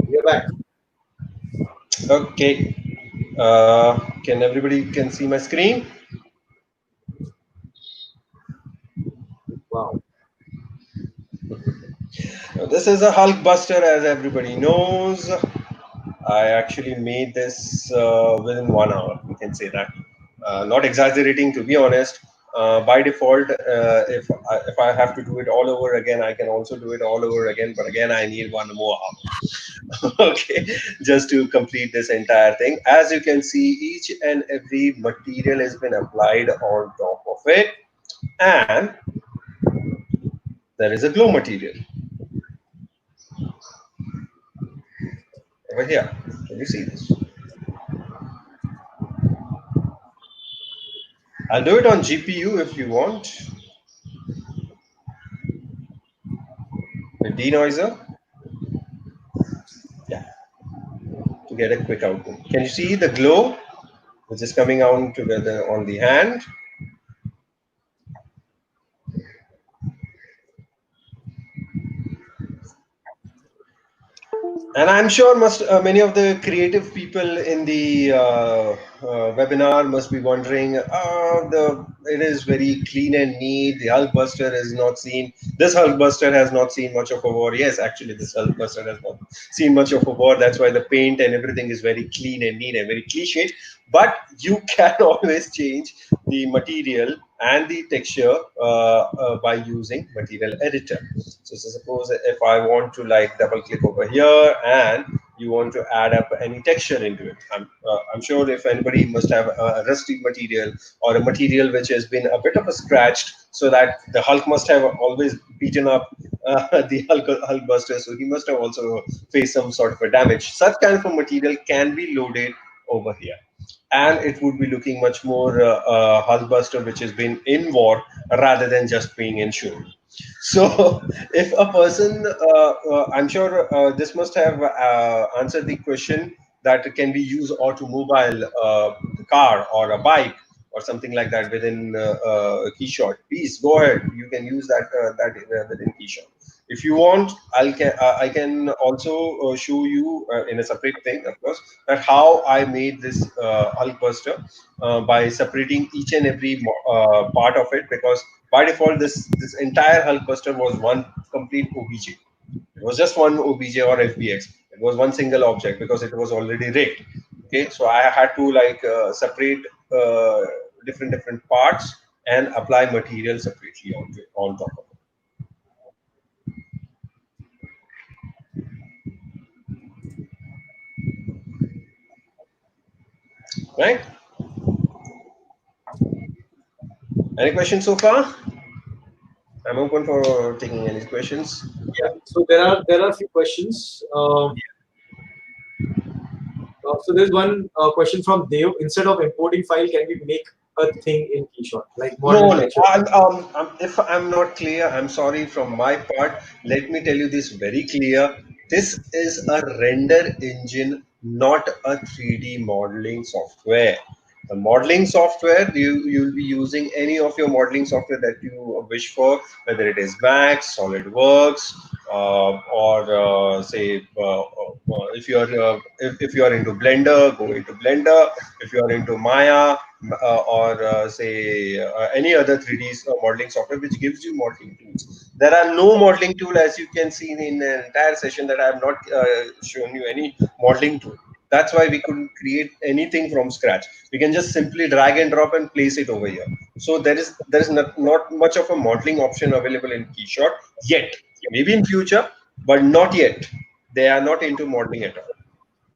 We're back. Okay. Can everybody can see my screen? Wow. This is a Hulkbuster, as everybody knows. I actually made this within 1 hour. You can say that. not exaggerating, to be honest. By default, if I have to do it all over again, I can also do it all over again. But again, I need one more hour, okay, just to complete this entire thing. As you can see, each and every material has been applied on top of it, and there is a glow material over here. Can you see this? I'll do it on GPU if you want. The denoiser, yeah, to get a quick output. Can you see the glow which is coming out together on the hand? And I'm sure many of the creative people in the webinar must be wondering, it is very clean and neat. The Hulkbuster is not seen. This Hulkbuster has not seen much of a war. Yes, actually, this Hulkbuster has not seen much of a war. That's why the paint and everything is very clean and neat and very cliched. But you can always change the material and the texture by using material editor. So suppose if I want to like double click over here and you want to add up any texture into it. I'm sure if anybody must have a rusty material or a material which has been a bit of a scratched, so that the Hulk must have always beaten up the Hulkbuster, so he must have also faced some sort of a damage. Such kind of a material can be loaded over here, and it would be looking much more Hulkbuster which has been in war rather than just being in show. So, if a person, I'm sure this must have answered the question that can we use automobile car or a bike or something like that within KeyShot. Please go ahead. You can use that within KeyShot. If you want, I can also show you in a separate thing, of course, that how I made this Hulkbuster by separating each and every part of it, because by default this entire Hulkbuster was one complete OBJ. It was just one OBJ or FBX. It was one single object because it was already rigged. Okay, so I had to like separate different parts and apply material separately on top of it. Right? Any questions so far? I'm open for taking any questions. Yeah. So there are a few questions. So there's one question from Dev. Instead of importing file, can we make a thing in KeyShot like model No, no. texture? If I'm not clear, I'm sorry from my part. Let me tell you this very clear. This is a render engine, not a 3D modeling software. The modeling software, you'll be using any of your modeling software that you wish for, whether it is Max, SolidWorks, or say if if you are into Blender, go into Blender. If you are into Maya, or say any other 3D modeling software which gives you modeling tools. There are no modeling tool, as you can see in the entire session, that I have not shown you any modeling tool. That's why we couldn't create anything from scratch. We can just simply drag and drop and place it over here. So there is not much of a modeling option available in KeyShot yet. Maybe in future, but not yet. They are not into modeling at all.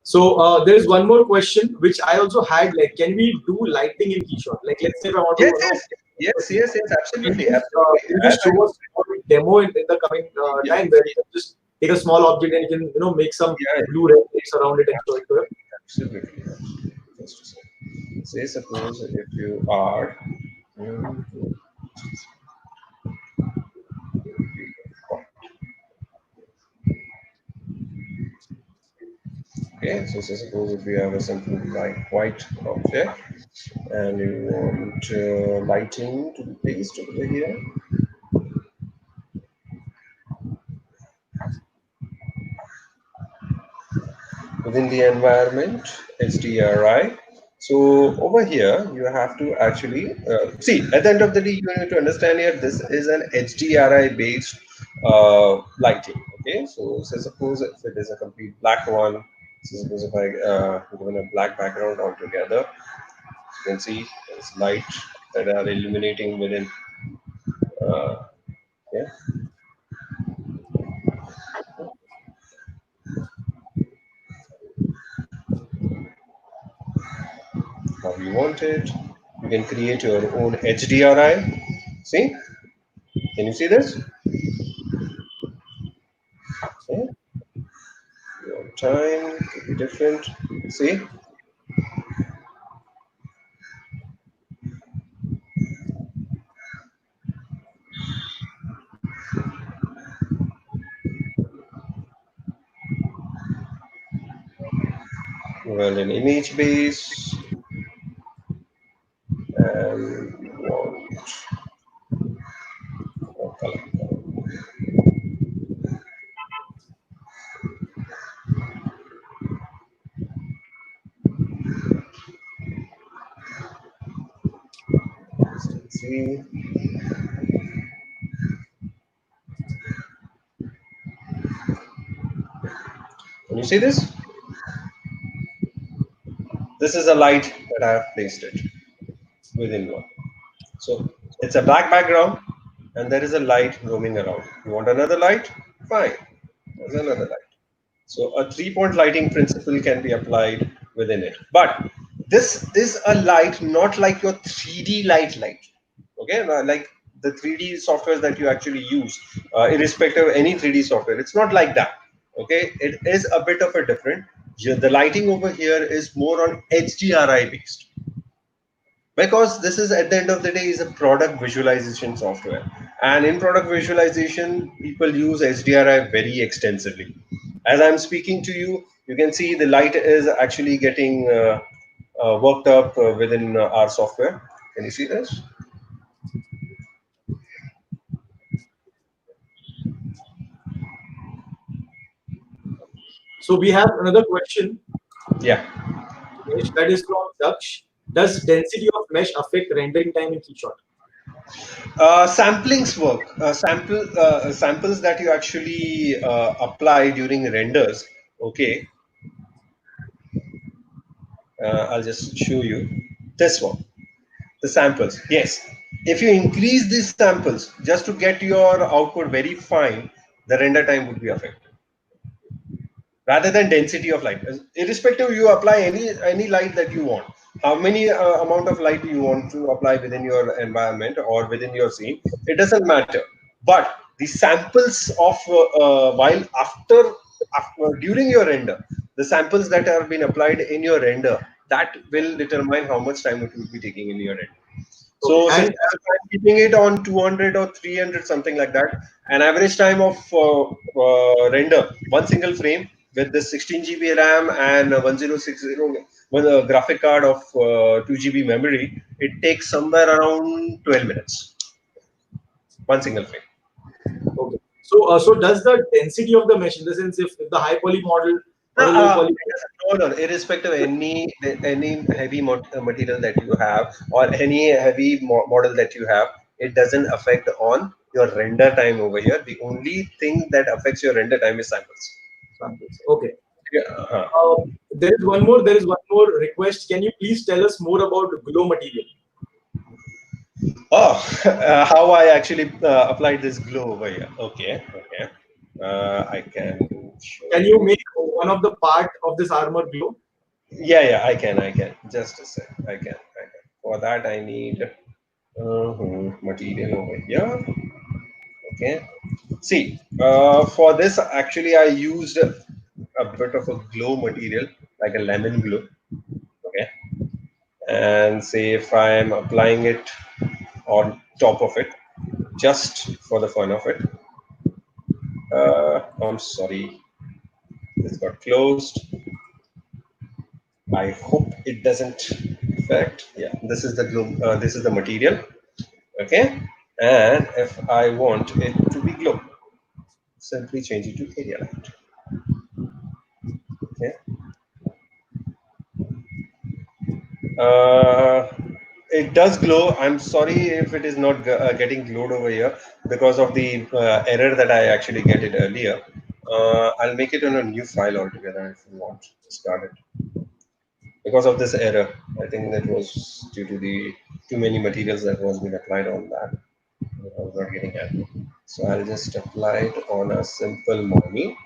So there is one more question which I also had. Like, can we do lighting in KeyShot? Like, let's say if I want to, Yes, yes, yes, yes, absolutely, absolutely. can you just show us a demo in the coming Yeah, time where you can just take a small object and you can make some yeah, blue red lights around it and show it to it. absolutely. Just a second. Say suppose if you are okay, so say suppose if we have a simple like white object and you want lighting to be placed over here. Within the environment, HDRI. So over here, you have to actually see, at the end of the day, you need to understand here, this is an HDRI based lighting. Okay, so say suppose if it is a complete black one, so suppose if I given a black background altogether, you can see There's light that are illuminating within. Yeah, how you want it. You can create your own HDRI. See? Can you see this? Yeah. Your time could be different. See? Well, an image base and you want a color. See? Can you see this? This is a light that I have placed it within one. So it's a black background and there is a light roaming around. You want another light? Fine. There's another light. So a 3-point lighting principle can be applied within it. But this is a light not like your 3D light. Okay, now, like the 3D softwares that you actually use, irrespective of any 3D software, it's not like that. Okay, it is a bit of a different. The lighting over here is more on HDRI based, because this is at the end of the day is a product visualization software, and in product visualization people use HDRI very extensively. As I'm speaking to you, you can see the light is actually getting worked up within our software. Can you see this? So we have another question, Yeah. that is from Daksh. Does density of mesh affect rendering time in KeyShot? Samplings work. Samples that you actually apply during renders. Okay, I'll just show you this one. The samples. Yes. If you increase these samples just to get your output very fine, the render time would be affected. Rather than density of light, irrespective, you apply any light that you want. How many amount of light you want to apply within your environment or within your scene, it doesn't matter. But the samples of while after during your render, the samples that have been applied in your render, that will determine how much time it will be taking in your render. Okay, So since and I'm keeping it on 200 or 300, something like that, an average time of render one single frame with the 16 GB RAM and 1060 with a graphic card of 2 GB memory, it takes somewhere around 12 minutes. One single frame. okay, so does the density of the mesh, in the sense, if the high poly model or a low poly No, no, irrespective of any heavy material that you have or any heavy model that you have, it doesn't affect on your render time over here. The only thing that affects your render time is samples. samples? Okay. Yeah. Uh-huh. There is one more. There is one more request. Can you please tell us more about glow material? Oh, how I actually applied this glow over here. Okay, okay. I can show Can you you. make one of the part of this armor glow? Yeah, yeah, I can. Just a sec. I can. For that, I need material over here. Okay. See, for this, actually, I used a bit of a glow material, like a lemon glow. Okay. And say if I am applying it on top of it, just for the fun of it. I'm sorry, this got closed. I hope it doesn't affect. Yeah, this is the glow. This is the material. Okay. And if I want it to be glow, simply change it to area light. Okay. Uh, it does glow. I'm sorry if it is not getting glowed over here because of the error that I actually get it earlier. I'll make it on a new file altogether if you want. Discard it. Because of this error, I think that was due to the too many materials that was been applied on that. I was not getting happy. So I'll just apply it on a simple money,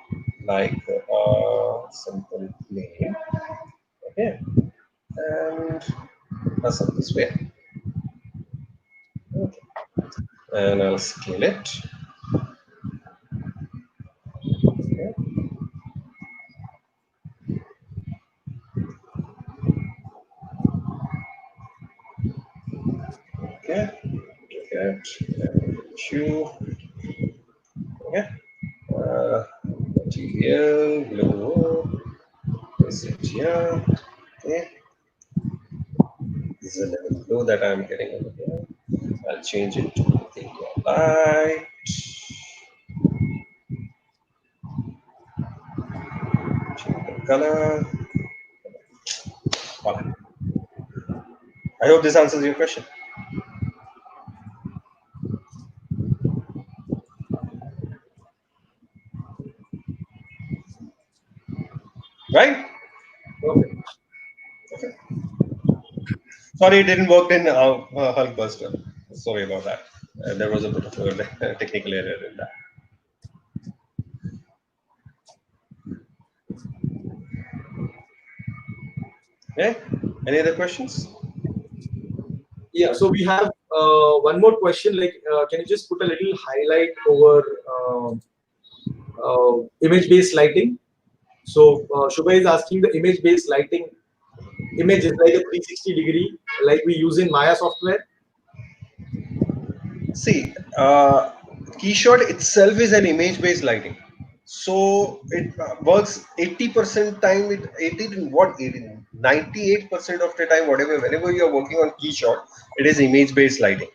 like a simple plane. Okay, and that's up this way. Okay. And I'll scale it. Okay. Okay. Okay. Shoe. Okay. Material blue. Place it here. Okay. This is a level blue that I'm getting over here. I'll change it to the light. Change the color. Voila. I hope this answers your question. Right? Perfect. Okay. Sorry, it didn't work in Hulkbuster. Sorry about that. There was a bit of a technical error in that. Okay. Any other questions? Yeah, so we have one more question. Like, can you just put a little highlight over image-based lighting? So Shubha is asking the image-based lighting. Image is like a 360-degree, like we use in Maya software. See, KeyShot itself is an image-based lighting. So it works 80% time, 80 what 80, 98% of the time, whatever, whenever you're working on KeyShot, it is image-based lighting.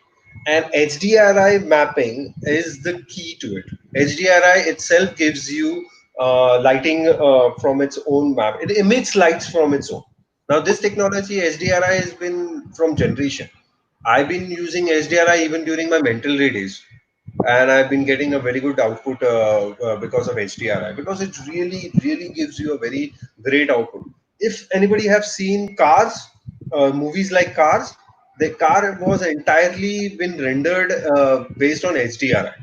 And HDRI mapping is the key to it. HDRI itself gives you lighting from its own map. It emits lights from its own. Now, this technology, HDRI, has been from generation. I've been using HDRI even during my mental days, and I've been getting a very good output because of HDRI, because it really gives you a very great output. If anybody have seen Cars, movies like Cars, the car was entirely been rendered based on HDRI.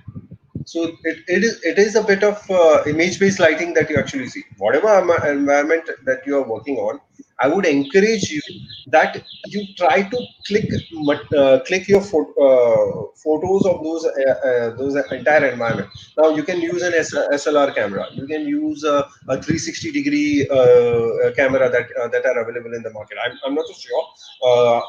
So it is a bit of image-based lighting that you actually see. Whatever environment that you are working on, I would encourage you that you try to click your photos of those entire environment. Now you can use an SLR camera. You can use a 360-degree camera that are available in the market. I'm not so sure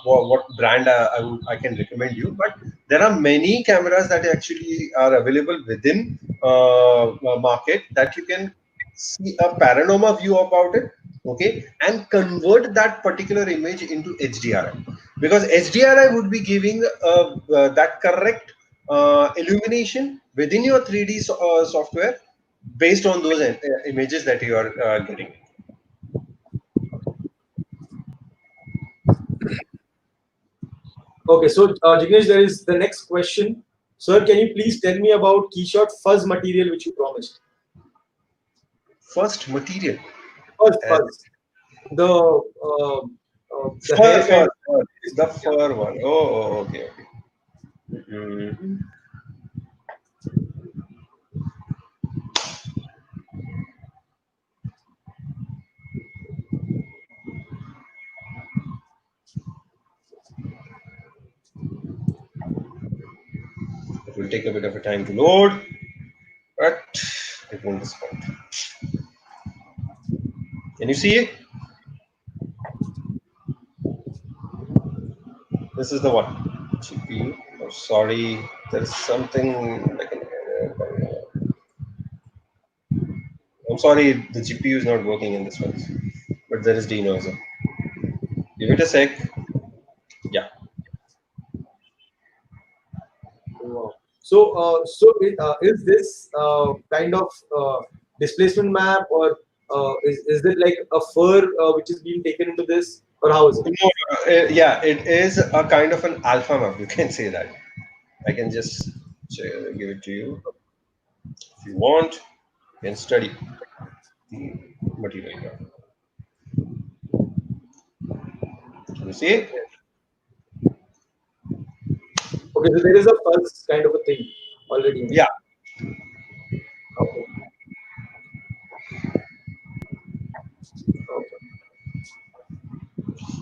what brand I can recommend you, but there are many cameras that actually are available within market that you can see a panorama view about it, okay, and convert that particular image into HDRI, because HDRI would be giving that correct illumination within your 3D software based on those images that you are getting. Okay, so Jignesh, there is the next question. Sir, can you please tell me about KeyShot fuzz material which you promised? First material. Uh, Fuzz. The fur, hair kind fur, of. fur, the Yeah. fur one. Oh, okay, okay. Mhm. It will take a bit of a time to load, but it won't respond. Can you see it? This is the one. GPU. Oh, sorry, there's something like an error. I'm sorry, the GPU is not working in this one, but there is denoiser. Give it a sec. Yeah. Wow. So, is this kind of displacement map, or is it like a fur which is being taken into this, or how is it? No, yeah, it is a kind of an alpha map. You can say that. I can just give it to you. If you want, you can study the material here. Can you see it? Okay. Okay, so there is a fuzz kind of a thing already in it. Yeah. Okay. Okay.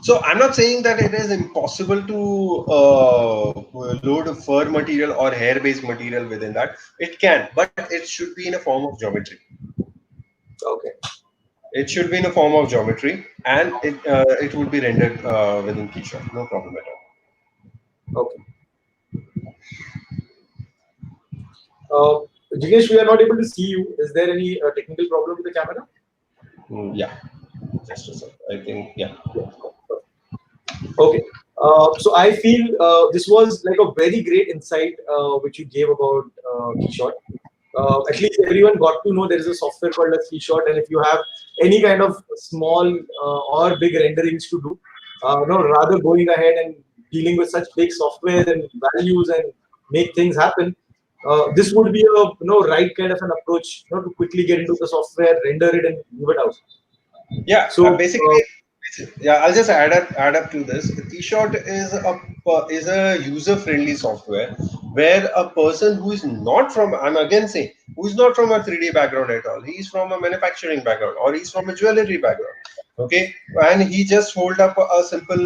So I'm not saying that it is impossible to load fur material or hair-based material within that. It can, but it should be in a form of geometry. Okay. It should be in a form of geometry, and it would be rendered within KeyShot. No problem at all. Okay. Uh, Jignesh, we are not able to see you. Is there any technical problem with the camera? Yeah, just a sec. I think yeah. Yeah. Okay. So I feel this was like a very great insight which you gave about KeyShot. At least everyone got to know there is a software called as KeyShot, and if you have any kind of small or big renderings to do, no, rather going ahead and dealing with such big software and values and make things happen, this would be a right kind of an approach, to quickly get into the software, render it, and move it out. Yeah, So yeah. I'll just add up to this. KeyShot is a user-friendly software where a person who is not from, I'm again saying, who is not from a 3D background at all. He's from a manufacturing background or he's from a jewelry background. Okay, and he just hold up a simple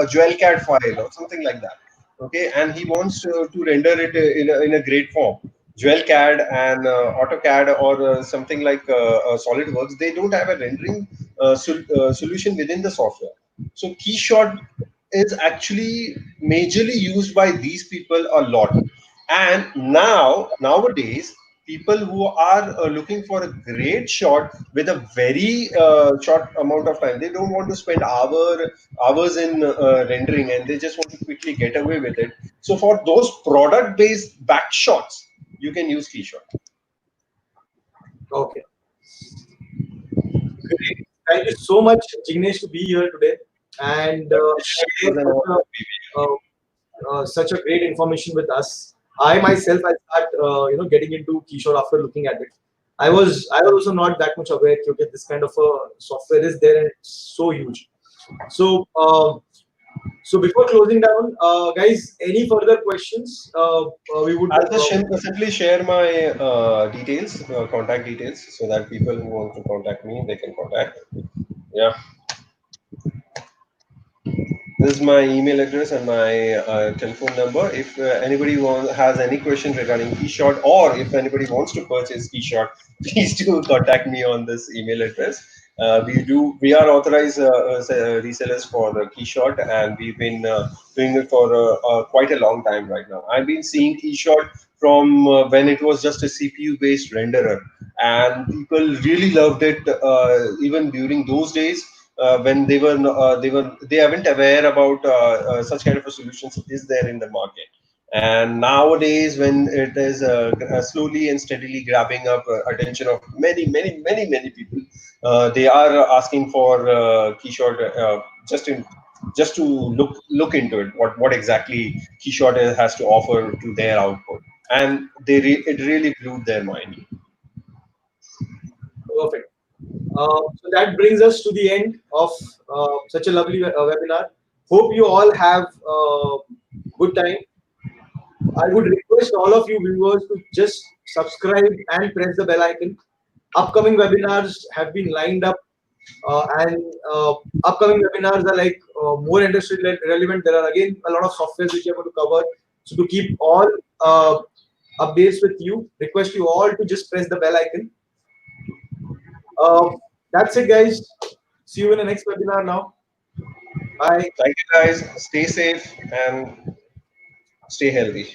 jewel CAD file or something like that. Okay, and he wants to render it in a great form. Jewel CAD and AutoCAD or something like SolidWorks, they don't have a rendering solution within the software. So KeyShot is actually majorly used by these people a lot. And nowadays, people who are looking for a great shot with a very short amount of time, they don't want to spend hours in rendering, and they just want to quickly get away with it. So for those product-based back shots, you can use KeyShot. okay. Great. Thank you so much, Jignesh, to be here today and share such a great information with us. I myself, I start, getting into KeyShot after looking at it. I was also not that much aware that this kind of a software is there and it's so huge. So, so before closing down, guys, any further questions? We would. I'll just simply share my details, contact details, so that people who want to contact me, they can contact. Yeah. This is my email address and my telephone number. If anybody has any question regarding KeyShot, or if anybody wants to purchase KeyShot, please do contact me on this email address. We are authorized resellers for KeyShot, and we've been doing it for quite a long time right now. I've been seeing KeyShot from when it was just a CPU based renderer, and people really loved it even during those days when they haven't aware about such kind of a solutions is there in the market. And nowadays, when it is slowly and steadily grabbing up attention of many people, they are asking for KeyShot just to look into it. What exactly KeyShot has to offer to their output, and it really blew their mind. Perfect. So that brings us to the end of such a lovely webinar. Hope you all have good time. I would request all of you viewers to just subscribe and press the bell icon. Upcoming webinars have been lined up, and upcoming webinars are like more industry relevant. There are again a lot of softwares which I'm going to cover. So to keep all updates with you, request you all to just press the bell icon. That's it, guys. See you in the next webinar now. Bye. Thank you, guys. Stay safe and stay healthy.